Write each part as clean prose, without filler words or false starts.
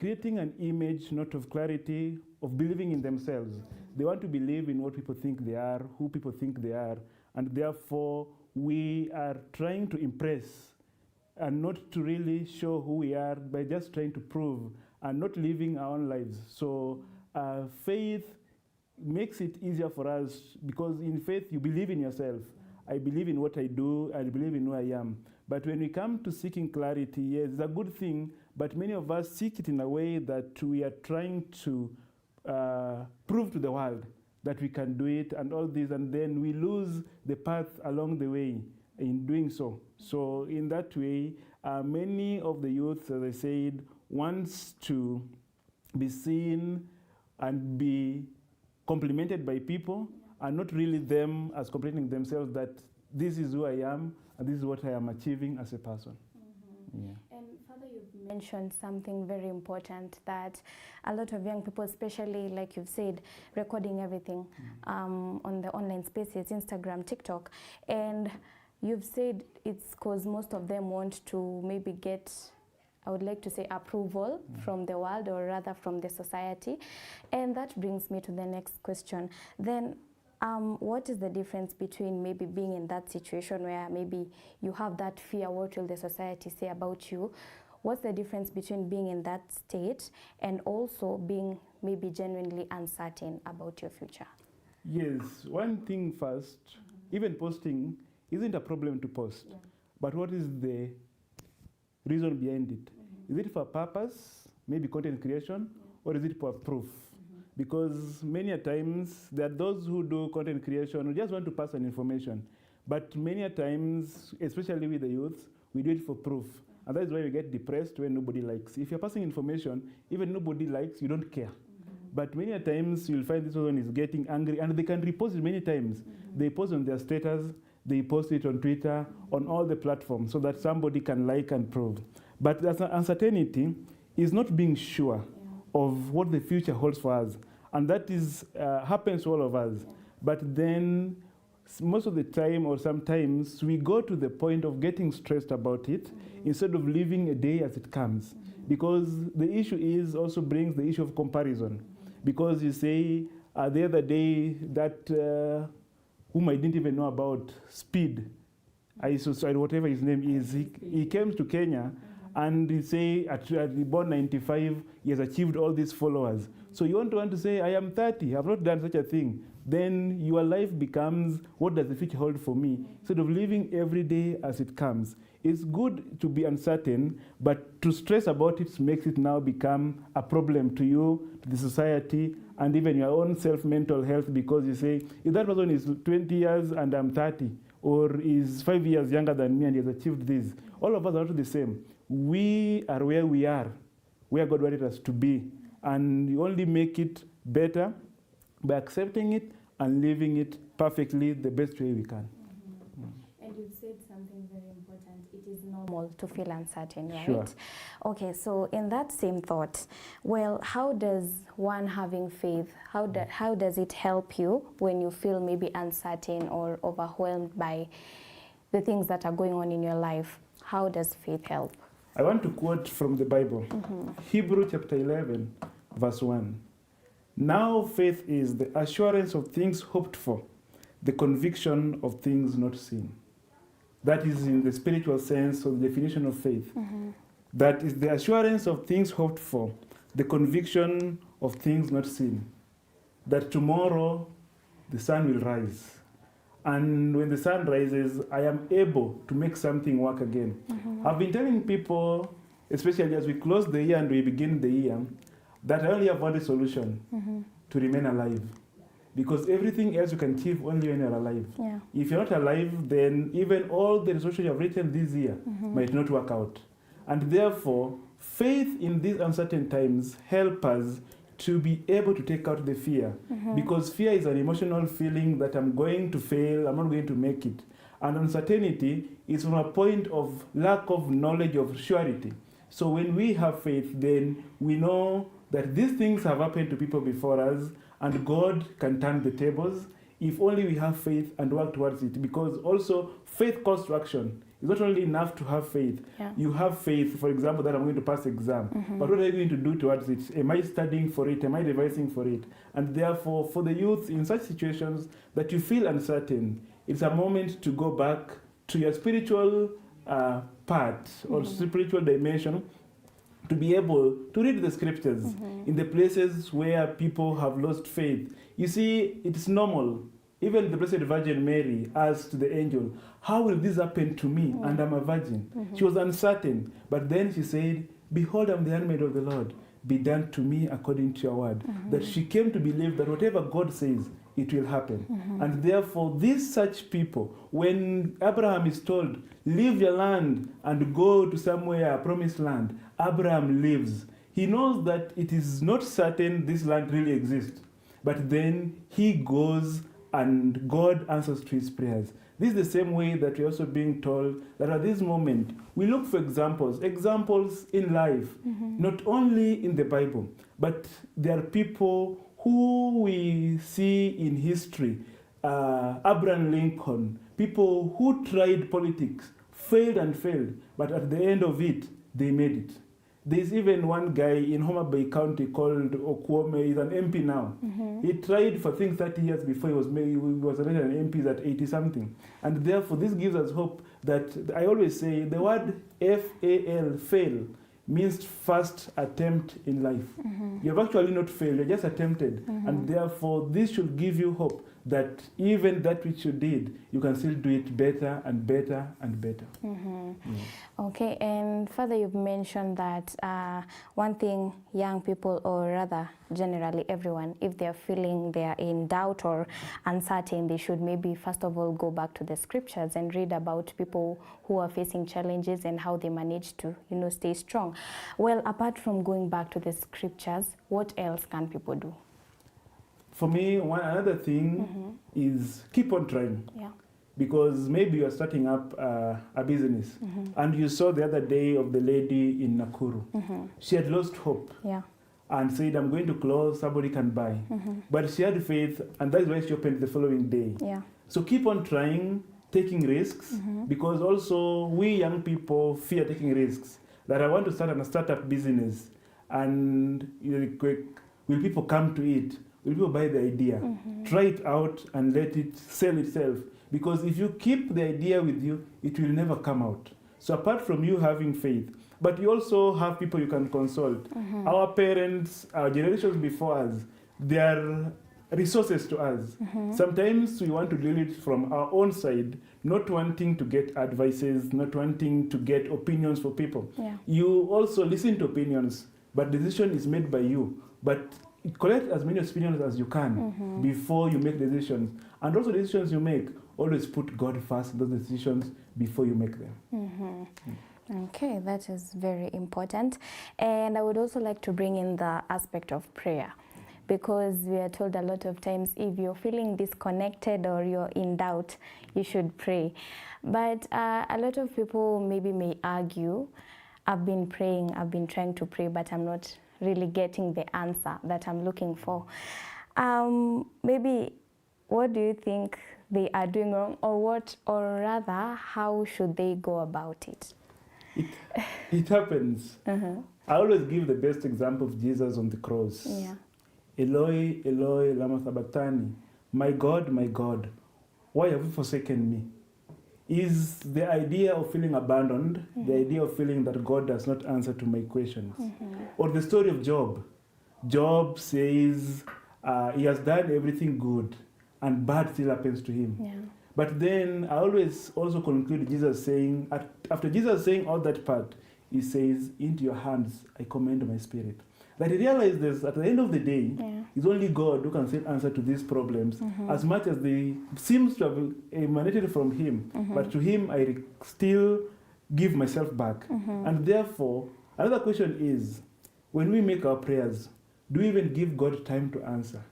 creating an image not of clarity, of believing in themselves. They want to believe in what people think they are, who people think they are, and therefore we are trying to impress and not to really show who we are by just trying to prove and not living our own lives. So faith makes it easier for us because in faith you believe in yourself. I believe in what I do, I believe in who I am. But when we come to seeking clarity, yes, it's a good thing, but many of us seek it in a way that we are trying to prove to the world that we can do it and all this, and then we lose the path along the way in doing so. So in that way, many of the youth, as I said, wants to be seen and be complimented by people, and not really them as complimenting themselves that this is who I am and this is what I am achieving as a person. Yeah. And Father, you've mentioned something very important, that a lot of young people, especially like you've said, recording everything on the online spaces, Instagram, TikTok, and you've said it's because most of them want to maybe get, I would like to say, approval from the world, or rather from the society. And that brings me to the next question. Then what is the difference between maybe being in that situation where maybe you have that fear, what will the society say about you? What's the difference between being in that state and also being maybe genuinely uncertain about your future? Yes, one thing first, even posting isn't a problem to post, but what is the reason behind it? Is it for purpose, maybe content creation, or is it for proof? Because many a times there are those who do content creation who just want to pass an information, but many a times, especially with the youth, we do it for proof. And that is why we get depressed when nobody likes. If you're passing information, even nobody likes, you don't care. But many a times you'll find this one is getting angry, and they can repost it many times. They post on their status, they post it on Twitter, on all the platforms, so that somebody can like and prove. But the uncertainty is not being sure of what the future holds for us. And that is happens to all of us. But then most of the time, or sometimes, we go to the point of getting stressed about it instead of living a day as it comes. Because the issue is also brings the issue of comparison. Because you say, the other day that whom I didn't even know about, Speed, whatever his name is, he came to Kenya and he say at born 95, he has achieved all these followers. So you want to say, I am 30, I have not done such a thing. Then your life becomes, what does the future hold for me? Instead of living every day as it comes. It's good to be uncertain, but to stress about it makes it now become a problem to you, to the society, and even your own self-mental health, because you say, if that person is 20 years and I'm 30, or is 5 years younger than me and he has achieved this, all of us are not the same. We are where we are, where God wanted us to be. And you only make it better by accepting it and living it perfectly the best way we can. And you've said something very important. It is normal to feel uncertain, right? Sure. Okay, so in that same thought, well, how does one having faith, how does it help you when you feel maybe uncertain or overwhelmed by the things that are going on in your life? How does faith help? I want to quote from the Bible, Hebrew chapter 11, verse 1. Now faith is the assurance of things hoped for, the conviction of things not seen. That is in the spiritual sense of the definition of faith. That is the assurance of things hoped for, the conviction of things not seen. That tomorrow the sun will rise. And when the sun rises, I am able to make something work again. I've been telling people, especially as we close the year and we begin the year, that I only have one solution, to remain alive. Because everything else you can achieve only when you're alive. If you're not alive, then even all the resolutions you have written this year might not work out. And therefore, faith in these uncertain times help us to be able to take out the fear. Because fear is an emotional feeling that I'm going to fail, I'm not going to make it. And uncertainty is from a point of lack of knowledge of surety. So when we have faith, then we know that these things have happened to people before us, and God can turn the tables if only we have faith and work towards it. Because also faith calls to action. It's not only enough to have faith. Yeah. You have faith, for example, that I'm going to pass exam. But what are you going to do towards it? Am I studying for it? Am I revising for it? And therefore, for the youth in such situations that you feel uncertain, it's a moment to go back to your spiritual part or spiritual dimension, to be able to read the scriptures in the places where people have lost faith. You see, it's normal. Even the Blessed Virgin Mary asked the angel, how will this happen to me? And I'm a virgin. She was uncertain. But then she said, behold, I'm the handmaid of the Lord. Be done to me according to your word. That she came to believe that whatever God says, it will happen. And therefore, these such people, when Abraham is told, leave your land and go to somewhere, a promised land, Abraham lives. He knows that it is not certain this land really exists. But then he goes and God answers to his prayers. This is the same way that we're also being told that at this moment, we look for examples in life, not only in the Bible, but there are people who we see in history, Abraham Lincoln, people who tried politics, failed and failed, but at the end of it, they made it. There's even one guy in Homa Bay County called Okwome. He's an MP now. He tried for 30 years before he was elected an MP at 80-something. And therefore, this gives us hope that I always say the word FAL, fail, means first attempt in life. You have actually not failed, you just attempted. And therefore, this should give you hope that even that which you did, you can still do it better and better and better. Okay, and further you've mentioned that one thing young people, or rather generally everyone, if they're feeling they're in doubt or uncertain, they should maybe first of all go back to the scriptures and read about people who are facing challenges and how they manage to, stay strong. Well, apart from going back to the scriptures, what else can people do? For me, another thing is keep on trying. Yeah. Because maybe you're starting up a business, and you saw the other day of the lady in Nakuru. She had lost hope and said, I'm going to close, somebody can buy. But she had faith, and that's why she opened the following day. Yeah. So keep on trying, taking risks, because also we young people fear taking risks. That I want to start a startup business, and will people come to it? Will people buy the idea? Try it out and let it sell itself. Because if you keep the idea with you, it will never come out. So apart from you having faith, but you also have people you can consult. Our parents, our generations before us, they are resources to us. Sometimes we want to deal it from our own side, not wanting to get advices, not wanting to get opinions for people. Yeah. You also listen to opinions, but decision is made by you. But collect as many opinions as you can before you make decisions. And also decisions you make, always put God first, those decisions, before you make them. Okay, that is very important. And I would also like to bring in the aspect of prayer, because we are told a lot of times if you're feeling disconnected or you're in doubt, you should pray. But a lot of people maybe may argue, I've been praying, I've been trying to pray, but I'm not really getting the answer that I'm looking for. Maybe what do you think they are doing wrong, or rather, how should they go about it? It happens. I always give the best example of Jesus on the cross. Yeah. Eloi, Eloi, lama sabachthani. My God, why have you forsaken me? Is the idea of feeling abandoned, the idea of feeling that God does not answer to my questions. Or the story of Job. Job says he has done everything good, and bad still happens to him. Yeah. But then I always also conclude Jesus saying, after Jesus saying all that part, he says, into your hands I commend my spirit. That he realizes at the end of the day, it's only God who can still answer to these problems, as much as they seems to have emanated from him. But to him, I still give myself back. And therefore, another question is, when we make our prayers, do we even give God time to answer?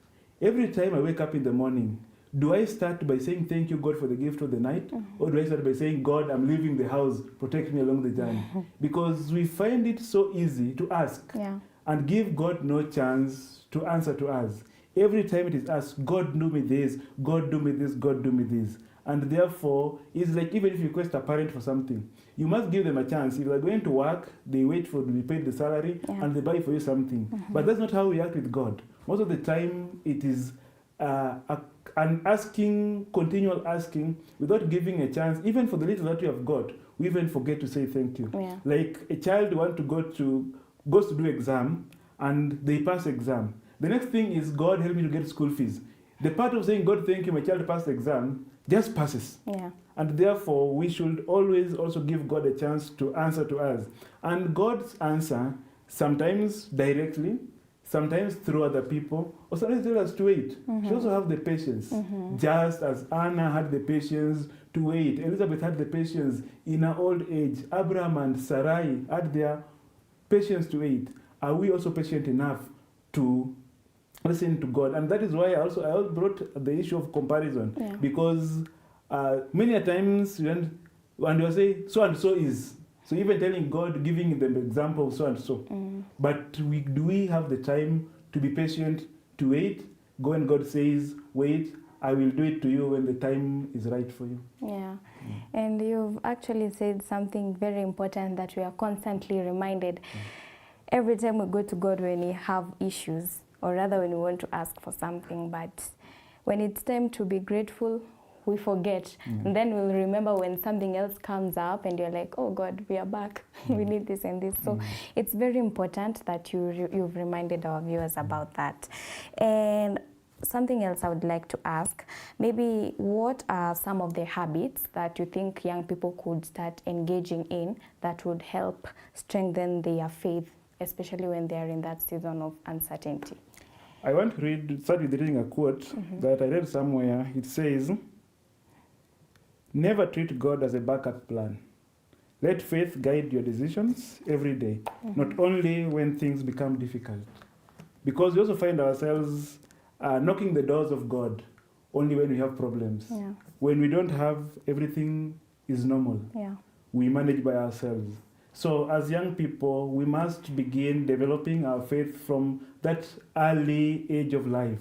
Every time I wake up in the morning, do I start by saying thank you, God, for the gift of the night? Or do I start by saying, God, I'm leaving the house, protect me along the journey? Because we find it so easy to ask and give God no chance to answer to us. Every time it is asked, God do me this, God do me this, God do me this. And therefore, it's like even if you request a parent for something, you must give them a chance. If they're going to work, they wait for to be paid the salary and they buy for you something. But that's not how we act with God. Most of the time, it is an asking, continual asking, without giving a chance. Even for the little that you have got, we even forget to say thank you. Yeah. Like a child goes to do exam, and they pass exam. The next thing is, God help me to get school fees. The part of saying, God thank you, my child passed the exam, just passes. Yeah. And therefore, we should always also give God a chance to answer to us. And God's answer, sometimes directly, sometimes through other people, or sometimes tell us to wait. She also have the patience. Just as Anna had the patience to wait, Elizabeth had the patience in her old age, Abraham and Sarai had their patience to wait. Are we also patient enough to listen to God? And that is why I also brought the issue of comparison, because many a times when you say so and so is, so even telling God, giving them the example of so and so, but do we have the time to be patient, to wait? Go when God says, wait, I will do it to you when the time is right for you. Yeah. And you've actually said something very important that we are constantly reminded. Every time we go to God when we have issues, or rather when we want to ask for something, but when it's time to be grateful, we forget. And then we'll remember when something else comes up and you're like, oh God, we are back. We need this and this. So it's very important that you've reminded our viewers about that. And something else I would like to ask, maybe what are some of the habits that you think young people could start engaging in that would help strengthen their faith, especially when they're in that season of uncertainty? I want to start with reading a quote that I read somewhere. It says, never treat God as a backup plan. Let faith guide your decisions every day, not only when things become difficult. Because we also find ourselves knocking the doors of God only when we have problems. Yeah. When we don't have, everything is normal. Yeah. We manage by ourselves. So as young people, we must begin developing our faith from that early age of life.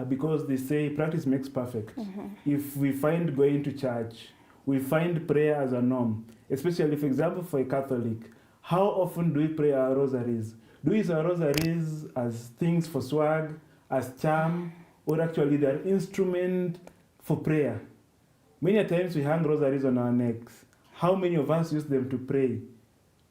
Because they say practice makes perfect. If we find going to church, we find prayer as a norm, especially, for example, for a Catholic, how often do we pray our rosaries? Do we use our rosaries as things for swag, as charm, or actually they're instrument for prayer? Many times we hang rosaries on our necks. How many of us use them to pray?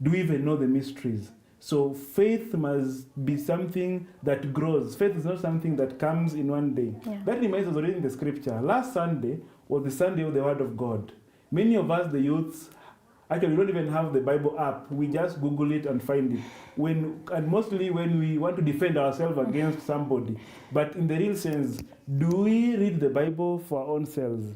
Do we even know the mysteries? So faith must be something that grows. Faith is not something that comes in one day. Yeah. That reminds us of reading the scripture. Last Sunday was the Sunday of the Word of God. Many of us, the youths, actually we don't even have the Bible app. We just Google it and find it. And mostly when we want to defend ourselves against somebody. But in the real sense, do we read the Bible for our own selves?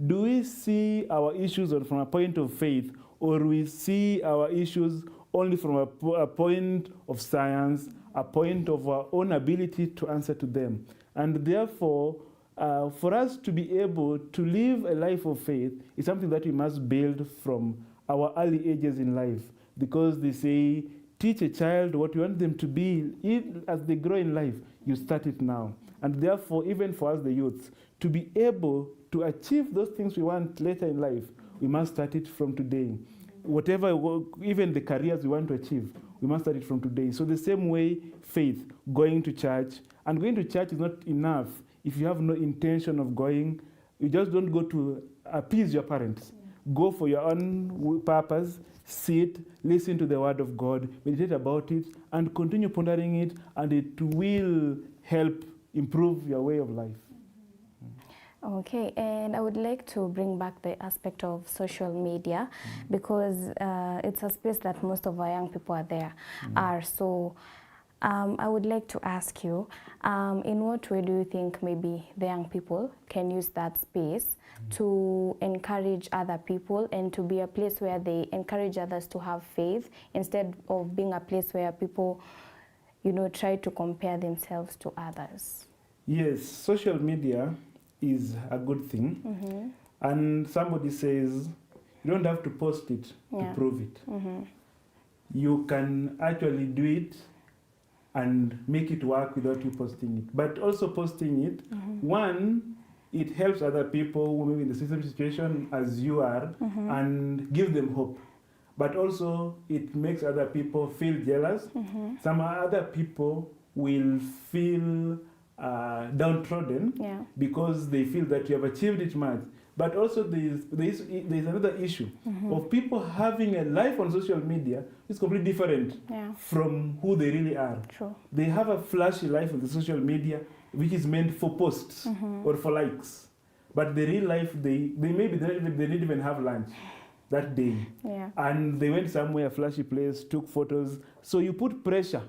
Do we see our issues from a point of faith, or we see our issues only from a point of science, a point of our own ability to answer to them? And therefore, for us to be able to live a life of faith is something that we must build from our early ages in life. Because they say, teach a child what you want them to be as they grow in life. You start it now. And therefore, even for us, the youths, to be able to achieve those things we want later in life, we must start it from today. Whatever, even the careers we want to achieve, we must start it from today. So the same way, faith, going to church. And going to church is not enough if you have no intention of going. You just don't go to appease your parents. Go for your own purpose, sit, listen to the Word of God, meditate about it, and continue pondering it, and it will help improve your way of life. Okay, and I would like to bring back the aspect of social media, because it's a space that most of our young people are. So I would like to ask you, in what way do you think maybe the young people can use that space to encourage other people and to be a place where they encourage others to have faith, instead of being a place where people, try to compare themselves to others? Yes, social media is a good thing. And somebody says, you don't have to post it to prove it. You can actually do it and make it work without you posting it. But also posting it, one, it helps other people who may be in the same situation as you are and give them hope. But also, it makes other people feel jealous. Some other people will feel downtrodden because they feel that you have achieved it much. But also there's another issue of people having a life on social media is completely different from who they really are. True. They have a flashy life on the social media which is meant for posts or for likes. But the real life, they didn't even have lunch that day. And they went somewhere, flashy place, took photos. So you put pressure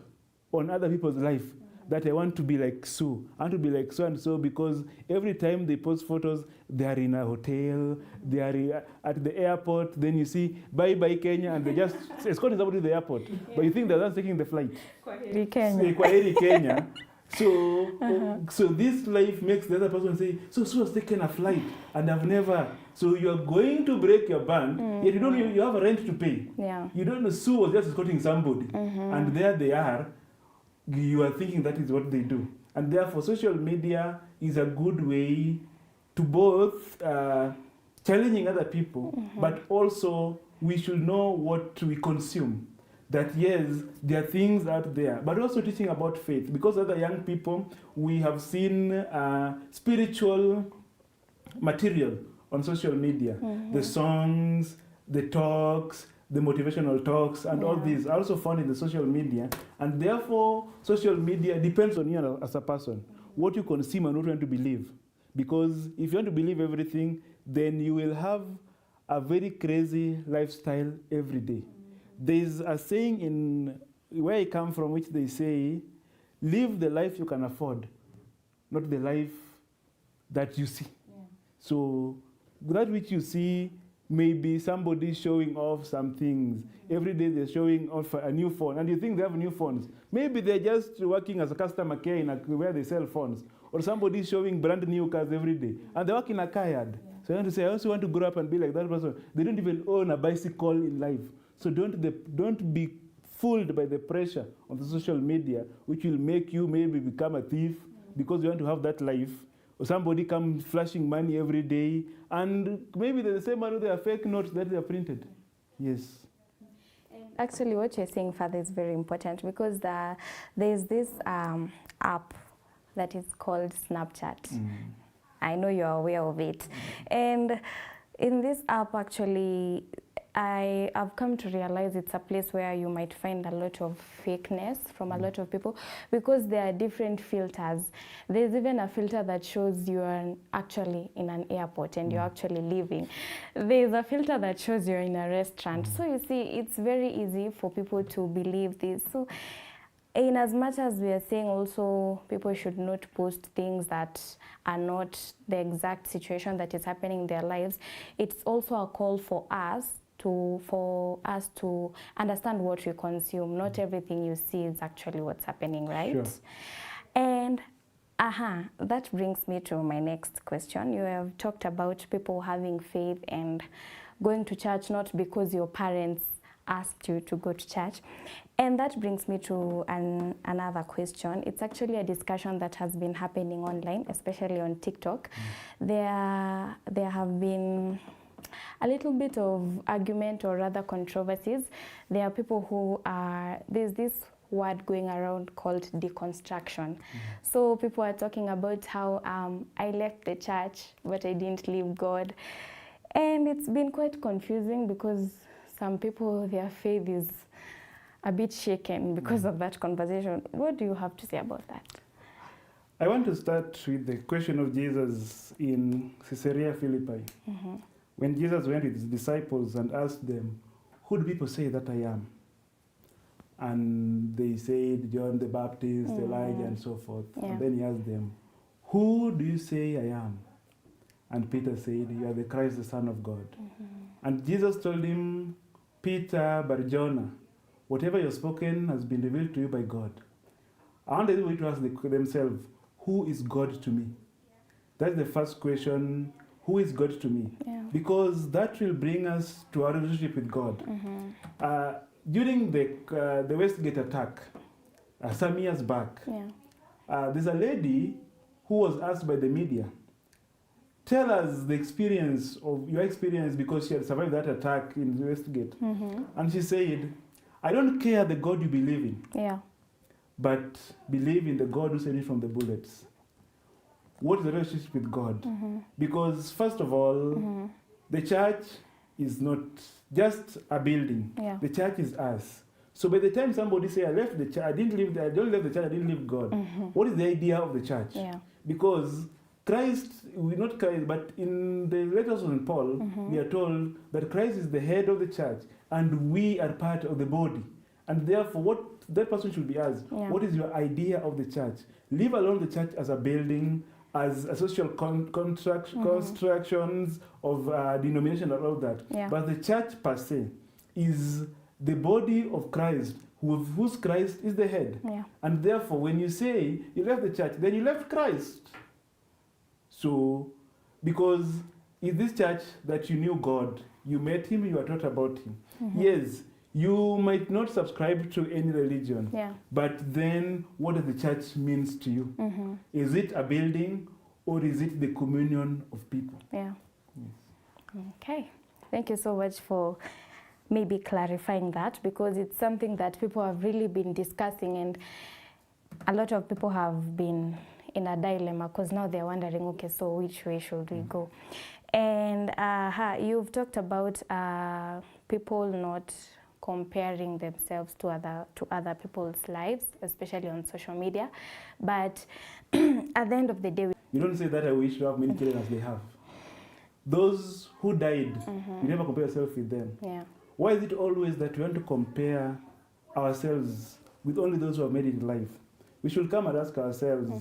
on other people's life. That I want to be like Sue. I want to be like so and so because every time they post photos, they are in a hotel, they are at the airport. Then you see, bye-bye Kenya, and they just escorting somebody to the airport. But you think they're not taking the flight. Kwaheri Kenya. So this life makes the other person say, so Sue has taken a flight, and I've never. So you're going to break your bank, yet you have a rent to pay. You don't know, Sue was just escorting somebody, and there they are. You are thinking that is what they do. And therefore, social media is a good way to both challenging other people, but also we should know what we consume. That yes, there are things out there, but also teaching about faith. Because other young people, we have seen spiritual material on social media. The songs, the talks, the motivational talks, and all these are also found in the social media. And therefore, social media depends on you as a person, what you consume and what you want to believe. Because if you want to believe everything, then you will have a very crazy lifestyle every day. There's a saying in where I come from which they say, live the life you can afford, not the life that you see. So that which you see, maybe somebody showing off some things. Every day they're showing off a new phone, and you think they have new phones. Maybe they're just working as a customer care in where they sell phones. Or somebody showing brand new cars every day, and they work in a car yard. So I want to say, I also want to grow up and be like that person. They don't even own a bicycle in life. So don't be fooled by the pressure of the social media, which will make you maybe become a thief because you want to have that life. Or somebody comes flashing money every day, and maybe they're the same money, they are fake notes that they are printed. Yes. Actually, what you're saying, Father, is very important because there's this app that is called Snapchat. I know you're aware of it. And in this app, actually, I've come to realize it's a place where you might find a lot of fakeness from a lot of people because there are different filters. There's even a filter that shows you are actually in an airport and you're actually leaving. There's a filter that shows you're in a restaurant. So you see, it's very easy for people to believe this. So in as much as we are saying also people should not post things that are not the exact situation that is happening in their lives, it's also a call for us to understand what we consume. Not everything you see is actually what's happening, right? Sure. And that brings me to my next question. You have talked about people having faith and going to church not because your parents asked you to go to church. And that brings me to another question. It's actually a discussion that has been happening online, especially on TikTok. There have been a little bit of argument or rather controversies. There are people who there's this word going around called deconstruction. So people are talking about how I left the church, but I didn't leave God. And it's been quite confusing because some people, their faith is a bit shaken because of that conversation. What do you have to say about that? I want to start with the question of Jesus in Caesarea Philippi. When Jesus went with his disciples and asked them, who do people say that I am? And they said, John the Baptist, Elijah, and so forth. And then he asked them, who do you say I am? And Peter said, you are the Christ, the Son of God. And Jesus told him, Peter, Bar-Jonah, whatever you have spoken has been revealed to you by God. I want everybody to ask themselves, who is God to me? That's the first question. Who is God to me? Because that will bring us to our relationship with God. During the Westgate attack, some years back, there's a lady who was asked by the media, tell us the experience of your experience, because she had survived that attack in Westgate. And she said, I don't care the God you believe in, Yeah. but believe in the God who saved you from the bullets. What is the relationship with God? Because first of all, the church is not just a building. Yeah. The church is us. So by the time somebody say, I left the church, I don't leave the church, I didn't leave God. What is the idea of the church? Yeah. Because Christ, not Christ, but in the letters of Paul, we are told that Christ is the head of the church and we are part of the body. And therefore, what that person should be asked, what is your idea of the church? Leave alone the church as a building, as a social constructions of denomination and all that. Yeah. But the church per se is the body of Christ, whose Christ is the head. Yeah. And therefore, when you say you left the church, then you left Christ. So, because in this church that you knew God, you met him, you are taught about him. Yes, you might not subscribe to any religion, but then what does the church means to you? Is it a building or is it the communion of people? Yeah. Yes. Okay. Thank you so much for maybe clarifying that, because it's something that people have really been discussing, and a lot of people have been in a dilemma because now they're wondering, okay, so which way should we go? And you've talked about people not comparing themselves to other people's lives, especially on social media. But at the end of the day, you don't say that I wish to have many children as they have. Those who died, you never compare yourself with them. yeah, Why is it always that we want to compare ourselves with only those who have made it in life? We should come and ask ourselves,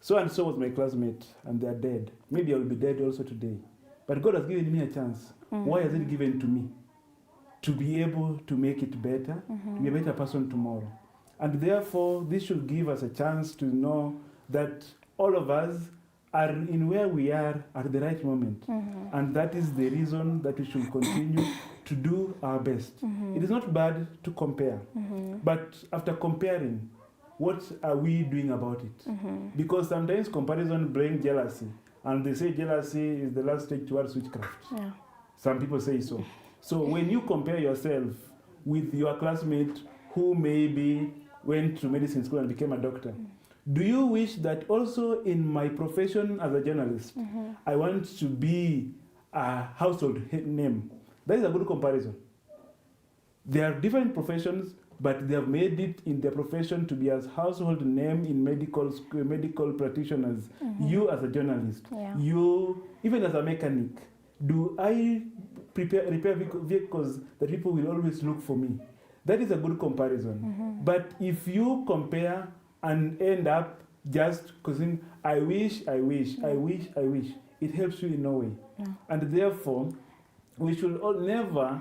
so and so was my classmate and they are dead. Maybe I will be dead also today. But God has given me a chance. Why has it given to me? To be able to make it better, to be a better person tomorrow. And therefore, this should give us a chance to know that all of us are in where we are at the right moment. And that is the reason that we should continue to do our best. It is not bad to compare, but after comparing, what are we doing about it? Because sometimes comparison brings jealousy, and they say jealousy is the last stage towards witchcraft. yeah, Some people say so. So when you compare yourself with your classmate who maybe went to medicine school and became a doctor, do you wish that also in my profession as a journalist, I want to be a household name? That is a good comparison. There are different professions, but they have made it in their profession to be as household name in medical practitioners. You as a journalist, you, even as a mechanic, do I repair vehicles that people will always look for me? That is a good comparison. But if you compare and end up just causing, I wish, it helps you in no way. And therefore, we should never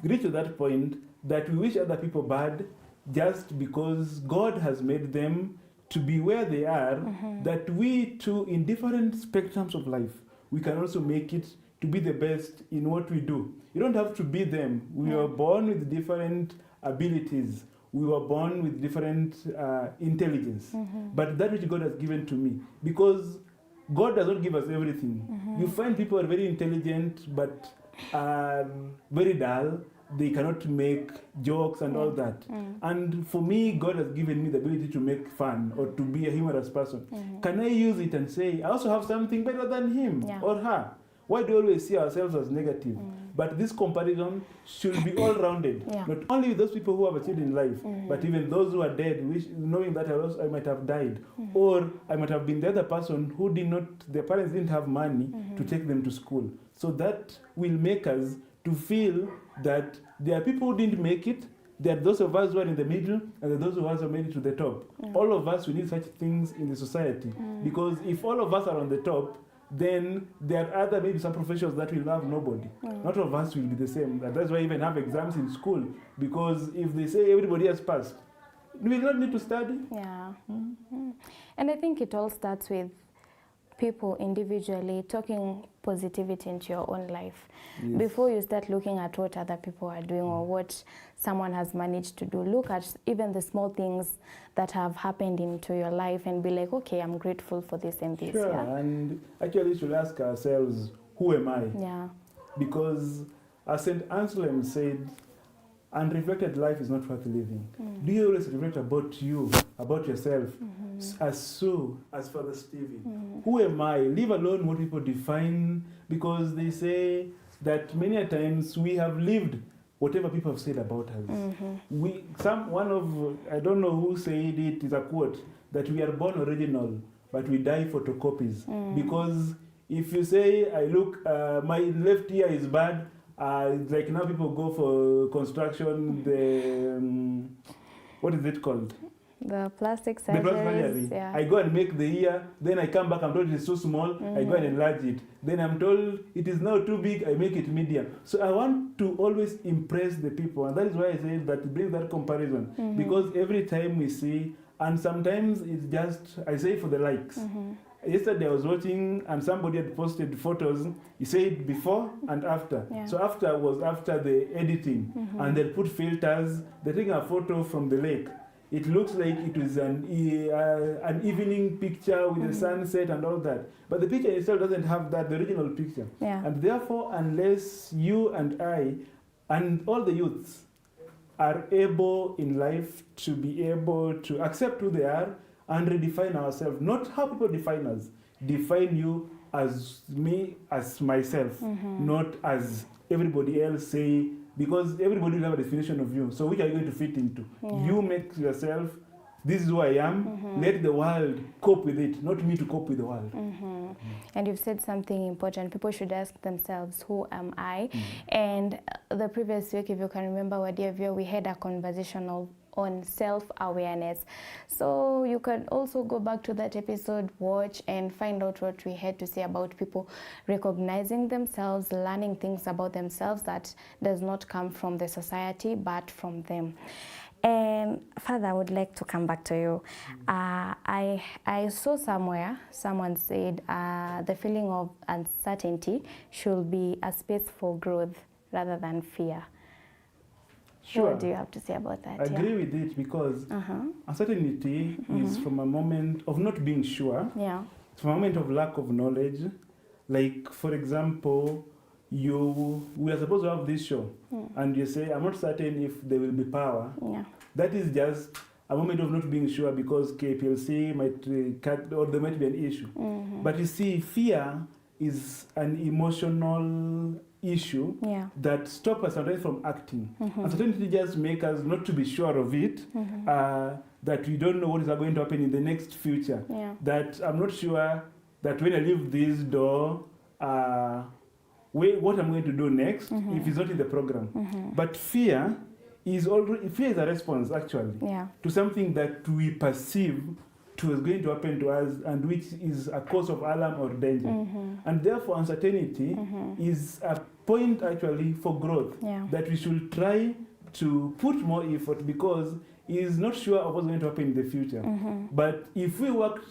reach to that point that we wish other people bad just because God has made them to be where they are, that we too, in different spectrums of life, we can also make it to be the best in what we do. You don't have to be them. We were born with different abilities. We were born with different intelligence. But that which God has given to me, because God does not give us everything. You find people are very intelligent, but are very dull. They cannot make jokes and all that. And for me, God has given me the ability to make fun or to be a humorous person. Can I use it and say, I also have something better than him or her? Why do we always see ourselves as negative? But this comparison should be all-rounded. Not only with those people who have achieved in life, but even those who are dead, knowing that I might have died. Or I might have been the other person who their parents didn't have money to take them to school. So that will make us to feel that there are people who didn't make it, there are those of us who are in the middle, and there are those of us who made it to the top. All of us, we need such things in the society. Because if all of us are on the top, then there are other, maybe some professions that will have nobody. Not all of us will be the same. That's why I even have exams in school. Because if they say everybody has passed, we will not need to study. And I think it all starts with people individually talking positivity into your own life. Yes. Before you start looking at what other people are doing or what someone has managed to do, look at even the small things that have happened into your life and be like, okay, I'm grateful for this and this. Sure, Yeah? and actually we should ask ourselves, who am I? Yeah. Because as St. Anselm said, unreflected life is not worth living. Do you always reflect about you, about yourself, as Father Stephen? Who am I? Leave alone what people define, because they say that many a times we have lived whatever people have said about us. I don't know who said it, is a quote, that we are born original, but we die photocopies. Because if you say, my left ear is bad, like now people go for construction, what is it called? The plastic The plastic surgeries. surgery. Yeah. I go and make the ear, then I come back, I'm told it's too small, I go and enlarge it. Then I'm told it is now too big, I make it medium. So I want to always impress the people, and that is why I say that bring that comparison. Because every time we see, and sometimes it's just, I say for the likes. Yesterday I was watching and somebody had posted photos. He said before and after. Yeah. So after was after the editing, and they put filters. They're taking a photo from the lake. It looks like it was an evening picture with the sunset and all that. But the picture itself doesn't have that, the original picture. Yeah. And therefore, unless you and I and all the youths are able in life to be able to accept who they are and redefine ourselves, not how people define us, define you as me, as myself, not as everybody else say, because everybody will have a definition of you. So which are you going to fit into? Yeah. You make yourself, this is who I am, let the world cope with it, not me to cope with the world. And you've said something important. People should ask themselves, who am I? And the previous week, if you can remember, Wadiavio, we had a conversation on self-awareness. So you can also go back to that episode, watch, and find out what we had to say about people recognizing themselves, learning things about themselves that does not come from the society, but from them. And Father, I would like to come back to you. I saw somewhere, someone said the feeling of uncertainty should be a space for growth rather than fear. Sure. What do you have to say about that? I agree with it, because uncertainty is from a moment of not being sure. Yeah. It's from a moment of lack of knowledge. Like, for example, we are supposed to have this show, and you say, I'm not certain if there will be power. Yeah. That is just a moment of not being sure, because KPLC might cut, or there might be an issue. But you see, fear is an emotional issue that stops us sometimes from acting. Uncertainty just makes us not to be sure of it, that we don't know what is going to happen in the next future. Yeah. That I'm not sure that when I leave this door, what I'm going to do next if it's not in the program. But fear is a response, actually, to something that we perceive to is going to happen to us, and which is a cause of alarm or danger. And therefore, uncertainty is a point, actually, for growth, that we should try to put more effort, because he is not sure of what's going to happen in the future. But if we work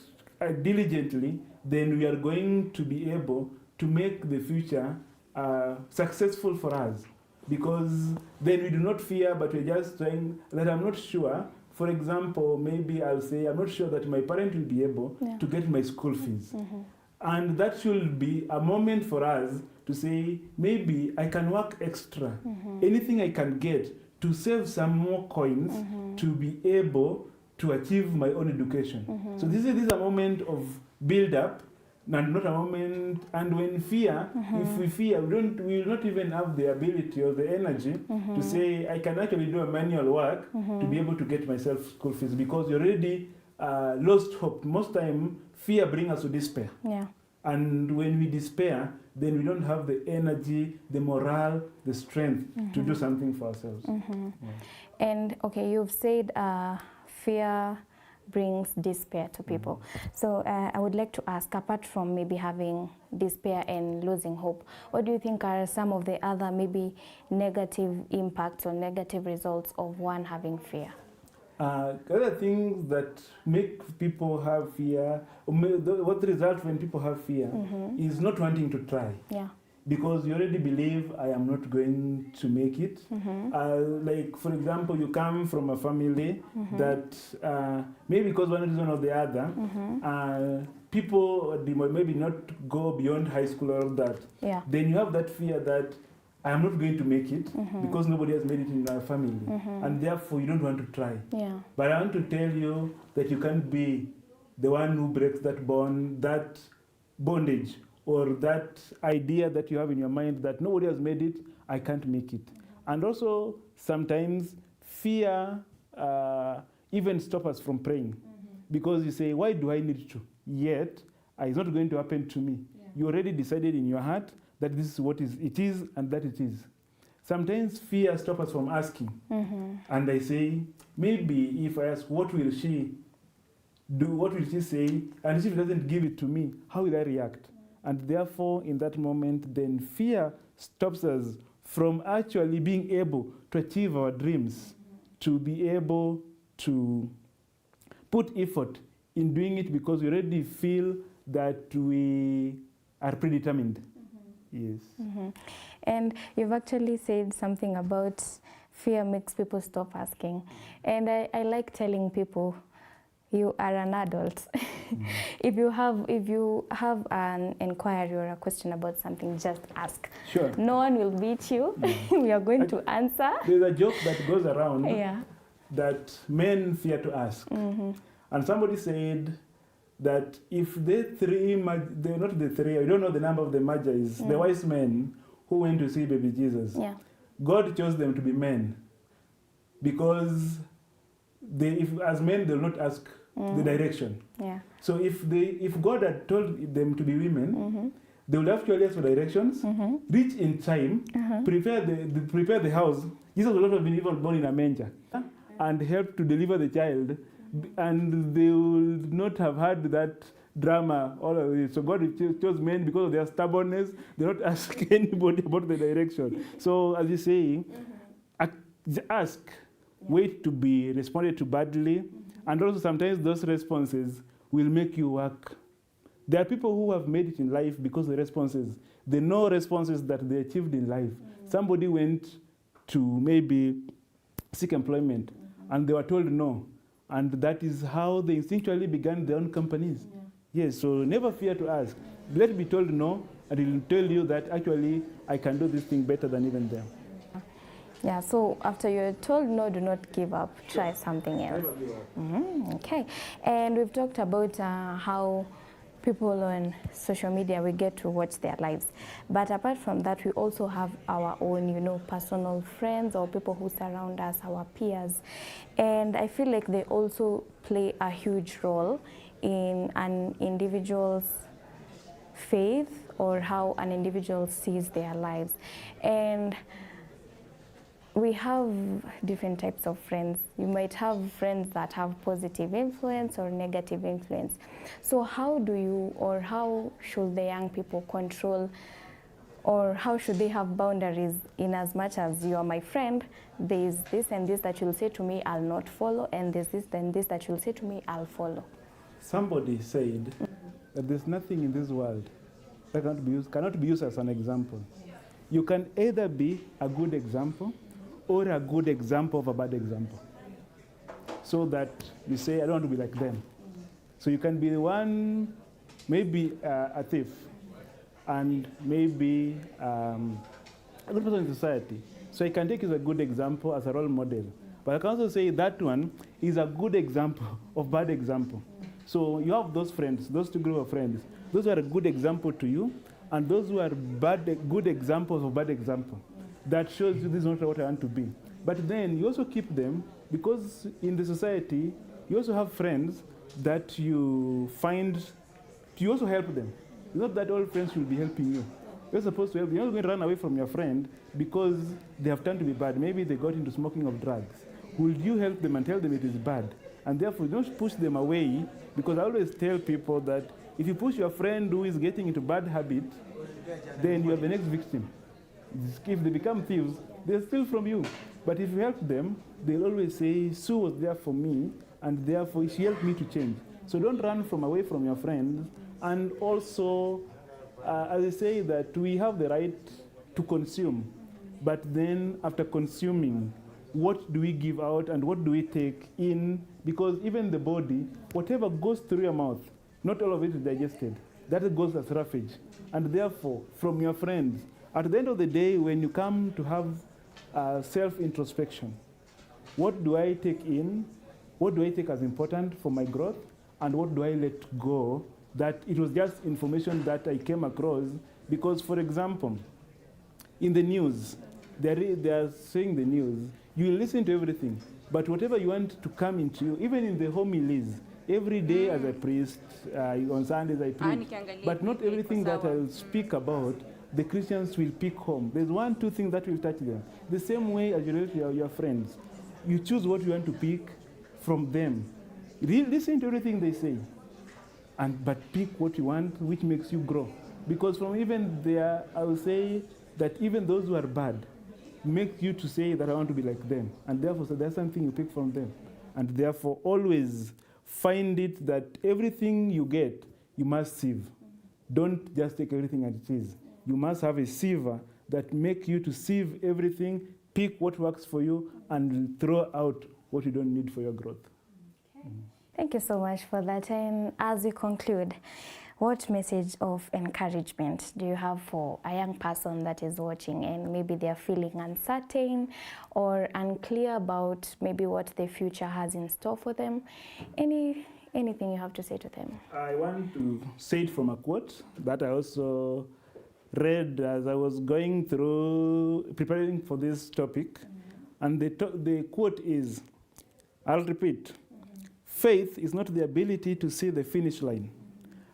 diligently, then we are going to be able to make the future successful for us, because then we do not fear, but we're just trying that I'm not sure. For example, maybe I'll say, I'm not sure that my parent will be able to get my school fees. And that should be a moment for us to say, maybe I can work extra. Anything I can get to save some more coins to be able to achieve my own education. So this is a moment of build-up, and not a moment, and when fear, if we fear, we will not even have the ability or the energy to say, I can actually do a manual work to be able to get myself school fees, because you already lost hope. Most time, fear brings us to despair. And when we despair, then we don't have the energy, the morale, the strength to do something for ourselves. And okay, you've said fear brings despair to people. So I would like to ask, apart from maybe having despair and losing hope, what do you think are some of the other maybe negative impacts or negative results of one having fear? Other things that make people have fear, what results when people have fear is not wanting to try. Yeah. Because you already believe I am not going to make it. Like, for example, you come from a family that maybe because one reason or the other, people maybe not go beyond high school or that. Yeah. Then you have that fear that I am not going to make it because nobody has made it in our family. And therefore, you don't want to try. Yeah. But I want to tell you that you can't be the one who breaks that bond, that bondage, or that idea that you have in your mind that nobody has made it, I can't make it. And also, sometimes fear even stops us from praying. Because you say, why do I need to? Yet, it's not going to happen to me. Yeah. You already decided in your heart that this is what it is and that it is. Sometimes fear stops us from asking. And I say, maybe if I ask, what will she do? What will she say? And if she doesn't give it to me, how will I react? And therefore, in that moment, then fear stops us from actually being able to achieve our dreams, to be able to put effort in doing it because we already feel that we are predetermined. Yes. And you've actually said something about fear makes people stop asking. And I like telling people, you are an adult. If you have an inquiry or a question about something, just ask. Sure. No one will beat you. We are going to answer. There's a joke that goes around that men fear to ask. And somebody said that if they're not the three, I don't know the number of the Magi's, the wise men who went to see baby Jesus, God chose them to be men because as men, they'll not ask the direction. Yeah. So if God had told them to be women, they would actually ask for directions, reach in time, prepare the house. Jesus would not have been even born in a manger, and help to deliver the child, and they would not have had that drama, all of it. So God chose men because of their stubbornness. They don't ask anybody about the direction. So as you say, ask, wait to be responded to badly, and also sometimes those responses will make you work. There are people who have made it in life because the responses, they know responses that they achieved in life. Somebody went to maybe seek employment, and they were told no. And that is how they instinctually began their own companies. Yes, so never fear to ask. Let be told no, and it will tell you that actually I can do this thing better than even them. Yeah, so after you're told no, do not give up. Try something else. Okay, and we've talked about how people on social media, we get to watch their lives. But apart from that, we also have our own, personal friends or people who surround us, our peers. And I feel like they also play a huge role in an individual's faith or how an individual sees their lives. And we have different types of friends. You might have friends that have positive influence or negative influence. So how should the young people control, or how should they have boundaries in as much as you are my friend, there's this and this that you'll say to me I'll not follow, and there's this and this that you'll say to me I'll follow? Somebody said that there's nothing in this world that cannot be used as an example. You can either be a good example or a good example of a bad example. So that you say, I don't want to be like them. So you can be the one, maybe a thief, and maybe a good person in society. So I can take you as a good example, as a role model. But I can also say that one is a good example of bad example. So you have those friends, those two group of friends. Those are a good example to you, and those who are good examples of bad example. That shows you this is not what I want to be. But then you also keep them, because in the society, you also have friends that you find, you also help them. It's not that all friends will be helping you. You're supposed to help them. You're not going to run away from your friend because they have turned to be bad. Maybe they got into smoking of drugs. Will you help them and tell them it is bad? And therefore, don't push them away, because I always tell people that if you push your friend who is getting into bad habit, then you are the next victim. If they become thieves, they steal from you. But if you help them, they'll always say, Sue was there for me, and therefore she helped me to change. So don't run away from your friends. And also, as I say, that we have the right to consume. But then after consuming, what do we give out and what do we take in? Because even the body, whatever goes through your mouth, not all of it is digested. That goes as roughage. And therefore, from your friends, at the end of the day, when you come to have self-introspection, what do I take in? What do I take as important for my growth? And what do I let go that it was just information that I came across? Because, for example, in the news, they are saying the news, you listen to everything, but whatever you want to come into you, even in the homilies, every day as a priest, on Sundays I preach, but not everything that I'll speak about, the Christians will pick home. There's 1, 2 things that will touch them. The same way as you relate to your friends, you choose what you want to pick from them. Listen to everything they say, but pick what you want, which makes you grow. Because from even there, I will say that even those who are bad, make you to say that I want to be like them. And therefore, so there's something you pick from them. And therefore, always find it that everything you get, you must sieve. Don't just take everything as it is. You must have a siever that make you to sieve everything, pick what works for you, and throw out what you don't need for your growth. Okay. Thank you so much for that. And as we conclude, what message of encouragement do you have for a young person that is watching and maybe they're feeling uncertain or unclear about maybe what the future has in store for them? Anything you have to say to them? I want to say it from a quote that I also read as I was going through preparing for this topic. And the quote is, I'll repeat, faith is not the ability to see the finish line,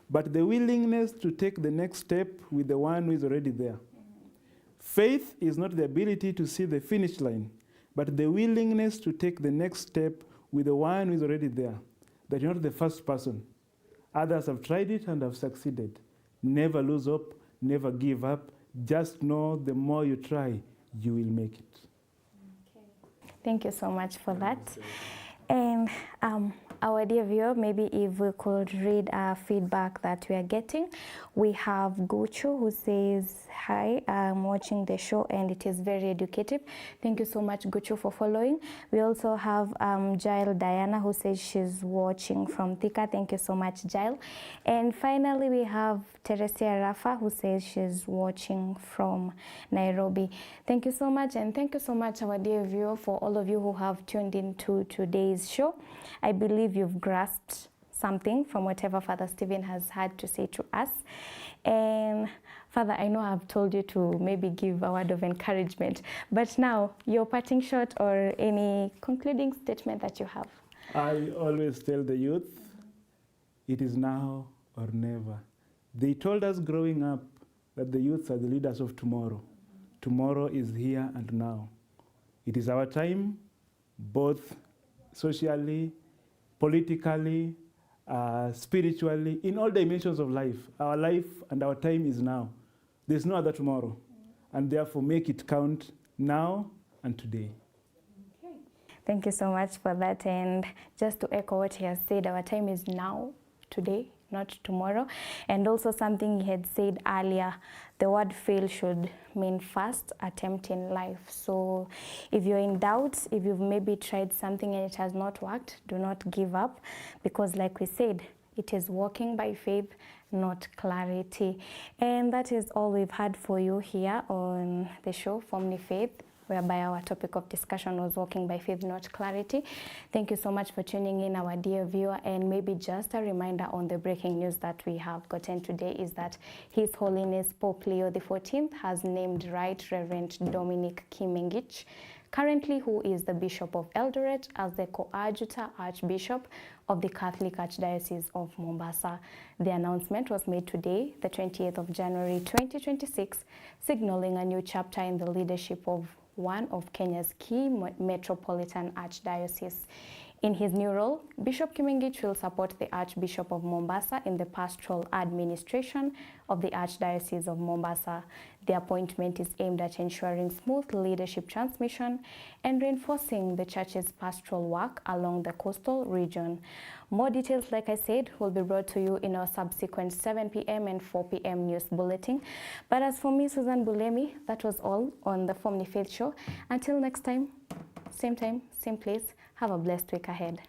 but the willingness to take the next step with the one who is already there. Faith is not the ability to see the finish line, but the willingness to take the next step with the one who is already there. That you're not the first person. Others have tried it and have succeeded. Never lose hope, never give up. Just know the more you try, you will make it. Okay. Thank you so much for that. And our dear viewer, maybe if we could read our feedback that we are getting. We have Gucho who says, hi, I'm watching the show and it is very educative. Thank you so much, Gucho, for following. We also have Jael Diana who says she's watching from Thika. Thank you so much, Jael. And finally, we have Teresia Rafa who says she's watching from Nairobi. Thank you so much, and thank you so much, our dear viewer, for all of you who have tuned into today's show. I believe you've grasped something from whatever Father Stephen has had to say to us. And Father, I know I've told you to maybe give a word of encouragement, but now your parting shot or any concluding statement that you have. I always tell the youth, it is now or never. They told us growing up that the youths are the leaders of tomorrow. Tomorrow is here and now. It is our time, both socially, politically, spiritually, in all dimensions of life. Our life and our time is now. There's no other tomorrow. And therefore, make it count now and today. Okay. Thank you so much for that. And just to echo what he has said, our time is now, today, not tomorrow. And also something he had said earlier, the word fail should mean first attempt in life. So if you're in doubt, if you've maybe tried something and it has not worked, do not give up, because like we said, it is walking by faith, not clarity. And that is all we've had for you here on the show, Formally Faith, whereby our topic of discussion was walking by faith, not clarity. Thank you so much for tuning in, our dear viewer. And maybe just a reminder on the breaking news that we have gotten today is that His Holiness Pope Leo XIV has named Right Reverend Dominic Kimengich, currently who is the Bishop of Eldoret, as the coadjutor Archbishop of the Catholic Archdiocese of Mombasa. The announcement was made today, the 28th of January 2026, signaling a new chapter in the leadership of one of Kenya's key metropolitan archdioceses. In his new role, Bishop Kimengich will support the Archbishop of Mombasa in the pastoral administration of the Archdiocese of Mombasa. The appointment is aimed at ensuring smooth leadership transmission and reinforcing the church's pastoral work along the coastal region. More details, like I said, will be brought to you in our subsequent 7 p.m. and 4 p.m. news bulletin. But as for me, Susan Bulemi, that was all on the Family Faith Show. Until next time, same place. Have a blessed week ahead.